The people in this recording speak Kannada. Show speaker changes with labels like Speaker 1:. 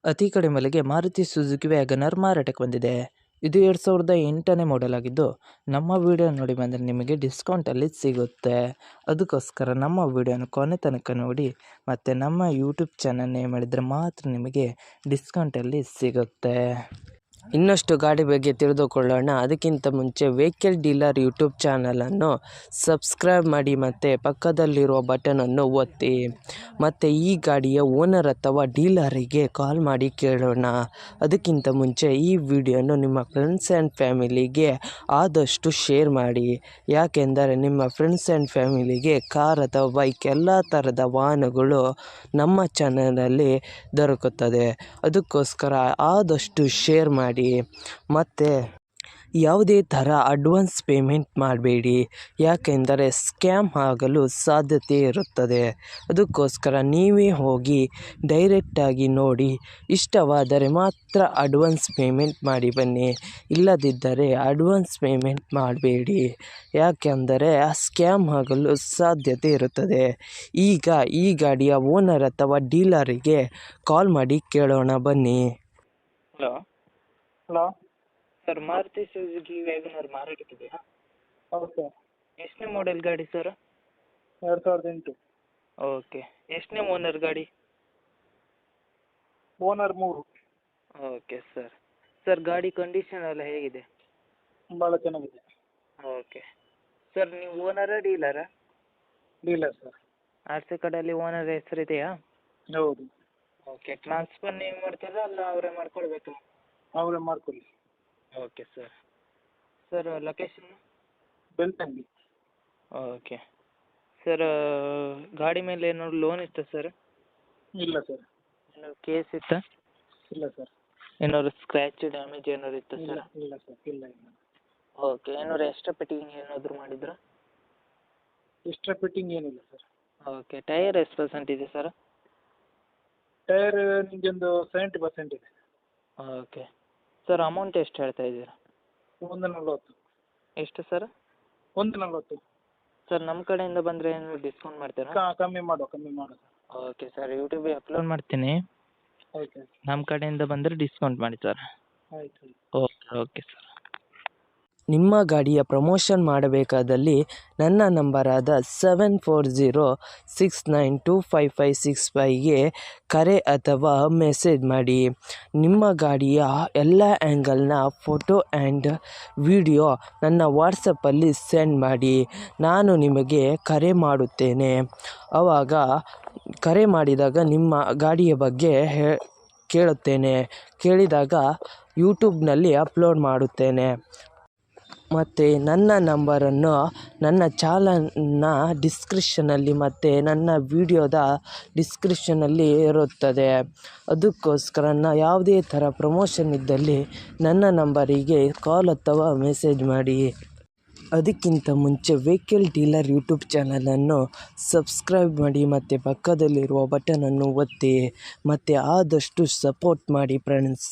Speaker 1: ಅತಿ ಕಡಿಮೆ ಬೆಲೆಗೆ ಮಾರುತಿ ಸುಜುಕಿ ವ್ಯಾಗನರ್ ಮಾರಾಟಕ್ಕೆ ಬಂದಿದೆ. ಇದು 2008ನೇ ಮಾಡೆಲ್ ಆಗಿದ್ದು, ನಮ್ಮ ವಿಡಿಯೋ ನೋಡಿ ಬಂದರೆ ನಿಮಗೆ ಡಿಸ್ಕೌಂಟಲ್ಲಿ ಸಿಗುತ್ತೆ. ಅದಕ್ಕೋಸ್ಕರ ನಮ್ಮ ವಿಡಿಯೋನ ಕೊನೆ ತನಕ ನೋಡಿ ಮತ್ತು ನಮ್ಮ ಯೂಟ್ಯೂಬ್ ಚಾನಲ್ ನೇಮ್ ಮಾಡಿದರೆ ಮಾತ್ರ ನಿಮಗೆ ಡಿಸ್ಕೌಂಟಲ್ಲಿ ಸಿಗುತ್ತೆ. ಇನ್ನಷ್ಟು ಗಾಡಿ ಬಗ್ಗೆ ತಿಳಿದುಕೊಳ್ಳೋಣ. ಅದಕ್ಕಿಂತ ಮುಂಚೆ ವೆಹಿಕಲ್ ಡೀಲರ್ ಯೂಟ್ಯೂಬ್ ಚಾನಲನ್ನು ಸಬ್ಸ್ಕ್ರೈಬ್ ಮಾಡಿ ಮತ್ತು ಪಕ್ಕದಲ್ಲಿರುವ ಬಟನನ್ನು ಒತ್ತಿ. ಮತ್ತು ಈ ಗಾಡಿಯ ಓನರ್ ಅಥವಾ ಡೀಲರಿಗೆ ಕಾಲ್ ಮಾಡಿ ಕೇಳೋಣ. ಅದಕ್ಕಿಂತ ಮುಂಚೆ ಈ ವಿಡಿಯೋನು ನಿಮ್ಮ ಫ್ರೆಂಡ್ಸ್ ಆ್ಯಂಡ್ ಫ್ಯಾಮಿಲಿಗೆ ಆದಷ್ಟು ಶೇರ್ ಮಾಡಿ. ಯಾಕೆಂದರೆ ನಿಮ್ಮ ಫ್ರೆಂಡ್ಸ್ ಆ್ಯಂಡ್ ಫ್ಯಾಮಿಲಿಗೆ ಕಾರ್ ಅಥವಾ ಬೈಕ್ ಎಲ್ಲ ಥರದ ವಾಹನಗಳು ನಮ್ಮ ಚಾನಲಲ್ಲಿ ದೊರಕುತ್ತದೆ. ಅದಕ್ಕೋಸ್ಕರ ಆದಷ್ಟು ಶೇರ್ ಮಾಡಿ. ಮತ್ತು ಯಾವುದೇ ಥರ ಅಡ್ವಾನ್ಸ್ ಪೇಮೆಂಟ್ ಮಾಡಬೇಡಿ, ಯಾಕೆಂದರೆ ಸ್ಕ್ಯಾಮ್ ಆಗಲು ಸಾಧ್ಯತೆ ಇರುತ್ತದೆ. ಅದಕ್ಕೋಸ್ಕರ ನೀವೇ ಹೋಗಿ ಡೈರೆಕ್ಟಾಗಿ ನೋಡಿ, ಇಷ್ಟವಾದರೆ ಮಾತ್ರ ಅಡ್ವಾನ್ಸ್ ಪೇಮೆಂಟ್ ಮಾಡಿ ಬನ್ನಿ. ಇಲ್ಲದಿದ್ದರೆ ಅಡ್ವಾನ್ಸ್ ಪೇಮೆಂಟ್ ಮಾಡಬೇಡಿ, ಯಾಕೆಂದರೆ ಸ್ಕ್ಯಾಮ್ ಆಗಲು ಸಾಧ್ಯತೆ ಇರುತ್ತದೆ. ಈಗ ಈ ಗಾಡಿಯ ಓನರ್ ಅಥವಾ ಡೀಲರಿಗೆ ಕಾಲ್ ಮಾಡಿ ಕೇಳೋಣ ಬನ್ನಿ.
Speaker 2: Hello
Speaker 1: sir, Maruti Suzuki WagonR ಮಾರಾಟಕ್ಕಿದೆಯಾ?
Speaker 2: ಹೌದು ಸರ್.
Speaker 1: ಎಷ್ಟನೇ ಮಾಡೆಲ್ ಗಾಡಿ ಸರ್?
Speaker 2: 2008.
Speaker 1: ಓಕೆ. ಎಷ್ಟನೇ ಓನರ್ ಗಾಡಿ?
Speaker 2: ಓನರ್ 3.
Speaker 1: Okay sir. ಸರ್, ಗಾಡಿ ಕಂಡೀಷನ್ ಎಲ್ಲ ಹೇಗಿದೆ?
Speaker 2: ಭಾಳ ಚೆನ್ನಾಗಿದೆ.
Speaker 1: ಓಕೆ ಸರ್, ನೀವು ಓನರಾ ಡೀಲರಾ?
Speaker 2: Dealer sir.
Speaker 1: ಆರ್ ಸಿ ಕಾರ್ಡಲ್ಲಿ ಓನರ್ ಹೆಸರಿದೆಯಾ?
Speaker 2: ಹೌದು.
Speaker 1: ಓಕೆ. ಟ್ರಾನ್ಸ್ಫರ್ ನೀವು ಮಾಡ್ತೀರಾ ಅಲ್ಲ ಅವರೇ ಮಾಡ್ಕೊಳ್ಬೇಕಾ?
Speaker 2: ಅವರೇ ಮಾಡ್ಕೊಳ್ಳಿ.
Speaker 1: Okay sir. Sir, location?
Speaker 2: Belthangady.
Speaker 1: Okay sir. ಗಾಡಿ ಮೇಲೆ ಏನಾದ್ರು ಲೋನ್ ಇತ್ತಾ ಸರ್?
Speaker 2: ಇಲ್ಲ ಸರ್.
Speaker 1: ಏನಾದ್ರು ಕೇಸ್ ಇತ್ತಾ?
Speaker 2: ಇಲ್ಲ ಸರ್.
Speaker 1: ಏನಾದ್ರು ಸ್ಕ್ರ್ಯಾಚ್ ಡ್ಯಾಮೇಜ್ ಏನಾದ್ರು ಇತ್ತಾ
Speaker 2: ಇಲ್ಲ
Speaker 1: ಸರ್?
Speaker 2: ಇಲ್ಲ ಸರ್. ಇಲ್ಲ ಇಲ್ಲ.
Speaker 1: ಓಕೆ. ಏನಾದ್ರು ಎಕ್ಸ್ಟ್ರಾ ಫಿಟ್ಟಿಂಗ್ ಏನಾದರೂ ಮಾಡಿದ್ರಾ?
Speaker 2: ಎಕ್ಸ್ಟ್ರಾ ಫಿಟ್ಟಿಂಗ್ ಏನಿಲ್ಲ ಸರ್.
Speaker 1: ಓಕೆ. ಟೈರ್ ಎಷ್ಟು ಪರ್ಸೆಂಟ್ ಇದೆ ಸರ್?
Speaker 2: ಟೈರ್ ನಿಮಗೊಂದು 70% ಇದೆ.
Speaker 1: Okay sir. ಅಮೌಂಟ್ ಎಷ್ಟು ಹೇಳ್ತಾ ಇದ್ದೀರಾ?
Speaker 2: 140.
Speaker 1: ಎಷ್ಟು ಸರ್?
Speaker 2: 140.
Speaker 1: ಸರ್, ನಮ್ಮ ಕಡೆಯಿಂದ ಬಂದರೆ ಏನಾದ್ರು ಡಿಸ್ಕೌಂಟ್ ಮಾಡ್ತೀರಾ?
Speaker 2: ಕಮ್ಮಿ ಮಾಡುವ ಸರ್.
Speaker 1: Okay sir. ಯೂಟ್ಯೂಬಿಗೆ ಅಪ್ಲೋಡ್ ಮಾಡ್ತೀನಿ.
Speaker 2: ಓಕೆ.
Speaker 1: ನಮ್ಮ ಕಡೆಯಿಂದ ಬಂದರೆ ಡಿಸ್ಕೌಂಟ್ ಮಾಡಿ ಸರ್.
Speaker 2: ಆಯ್ತು.
Speaker 1: Okay okay sir. ನಿಮ್ಮ ಗಾಡಿಯ ಪ್ರಮೋಷನ್ ಮಾಡಬೇಕಾದಲ್ಲಿ ನನ್ನ ನಂಬರಾದ 7406925565ಗೆ ಕರೆ ಅಥವಾ ಮೆಸೇಜ್ ಮಾಡಿ. ನಿಮ್ಮ ಗಾಡಿಯ ಎಲ್ಲ ಆ್ಯಂಗಲ್ನ ಫೋಟೋ ಆ್ಯಂಡ್ ವಿಡಿಯೋ ನನ್ನ ವಾಟ್ಸಪ್ಪಲ್ಲಿ ಸೆಂಡ್ ಮಾಡಿ. ನಾನು ನಿಮಗೆ ಕರೆ ಮಾಡುತ್ತೇನೆ. ಆವಾಗ ಕರೆ ಮಾಡಿದಾಗ ನಿಮ್ಮ ಗಾಡಿಯ ಬಗ್ಗೆ ಕೇಳುತ್ತೇನೆ. ಕೇಳಿದಾಗ ಯೂಟ್ಯೂಬ್ನಲ್ಲಿ ಅಪ್ಲೋಡ್ ಮಾಡುತ್ತೇನೆ. ಮತ್ತು ನನ್ನ ನಂಬರನ್ನು ನನ್ನ ಚಾನಲ್ನ ಡಿಸ್ಕ್ರಿಪ್ಷನಲ್ಲಿ ಮತ್ತು ನನ್ನ ವಿಡಿಯೋದ ಡಿಸ್ಕ್ರಿಪ್ಷನಲ್ಲಿ ಇರುತ್ತದೆ. ಅದಕ್ಕೋಸ್ಕರ ಯಾವುದೇ ಥರ ಪ್ರಮೋಷನ್ ಇದ್ದಲ್ಲಿ ನನ್ನ ನಂಬರಿಗೆ ಕಾಲ್ ಅಥವಾ ಮೆಸೇಜ್ ಮಾಡಿ. ಅದಕ್ಕಿಂತ ಮುಂಚೆ ವೆಹಿಕಲ್ ಡೀಲರ್ ಯೂಟ್ಯೂಬ್ ಚಾನಲನ್ನು ಸಬ್ಸ್ಕ್ರೈಬ್ ಮಾಡಿ ಮತ್ತು ಪಕ್ಕದಲ್ಲಿರುವ ಬಟನನ್ನು ಒತ್ತಿ ಮತ್ತು ಆದಷ್ಟು ಸಪೋರ್ಟ್ ಮಾಡಿ ಫ್ರೆಂಡ್ಸ್.